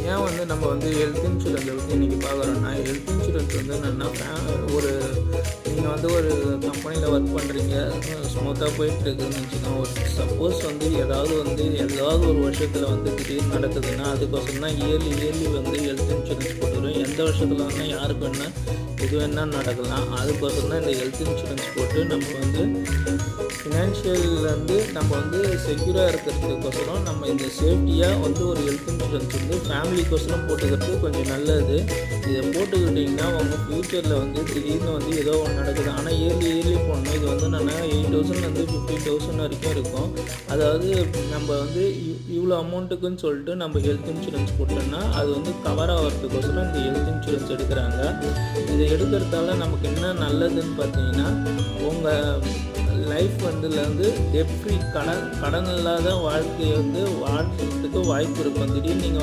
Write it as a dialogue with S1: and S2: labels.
S1: ஏன் வந்து நம்ம வந்து ஹெல்த் இன்சூரன்ஸை பற்றி இன்றைக்கி பார்க்குறோன்னா, ஹெல்த் இன்சூரன்ஸ் வந்து என்னென்னா ஒரு நீங்கள் வந்து ஒரு கம்பெனியில் ஒர்க் பண்ணுறீங்க, ஸ்மூத்தாக போயிட்டுருக்குன்னு வச்சுக்கோங்க. ஒரு சப்போஸ் வந்து ஏதாவது ஒரு வருஷத்தில் வந்து திடீர்னு நடக்குதுன்னா, அதுக்கோசரம் தான் இயர்லி வந்து ஹெல்த் இன்சூரன்ஸ் போட்டுக்கிறோம். எந்த வருஷத்தில் வேணால் யாருக்கு வேணால் எது வேணால் நடக்கலாம். அதுக்கோசரம் தான் இந்த ஹெல்த் இன்சூரன்ஸ் போட்டு நம்ம வந்து ஃபினான்ஷியல் வந்து நம்ம வந்து செக்யூராக இருக்கிறதுக்கோசரம் நம்ம இந்த சேஃப்டியாக வந்து ஒரு ஹெல்த் இன்சூரன்ஸ் வந்து ஃபேமிலிக்கோசரம் போட்டுக்கிறது கொஞ்சம் நல்லது. இதை போட்டுக்கிட்டிங்கன்னா உங்கள் ஃப்யூச்சரில் வந்து திடீர்னு வந்து ஏதோ ஒன்று நடக்குது. ஆனால் இயர்லி போடணும். இது வந்து என்னென்னா 8,000 15,000 வரைக்கும் இருக்கும். அதாவது நம்ம வந்து இவ்வளோ அமௌண்ட்டுக்குன்னு சொல்லிட்டு நம்ம ஹெல்த் இன்சூரன்ஸ் போட்டோம்னா அது வந்து கவர் ஆகிறதுக்கோசரம் இந்த ஹெல்த் இன்சூரன்ஸ் எடுக்கிறாங்க. இதை எடுக்கிறதால நமக்கு என்ன நல்லதுன்னு பார்த்தீங்கன்னா, உங்கள் லைஃப் வந்து டெட் ஃப்ரீ கடன் இல்லாத வாழ்க்கையை வந்து வாழ்கிறதுக்கு வாய்ப்பு இருக்கும். திடீர்னு நீங்கள்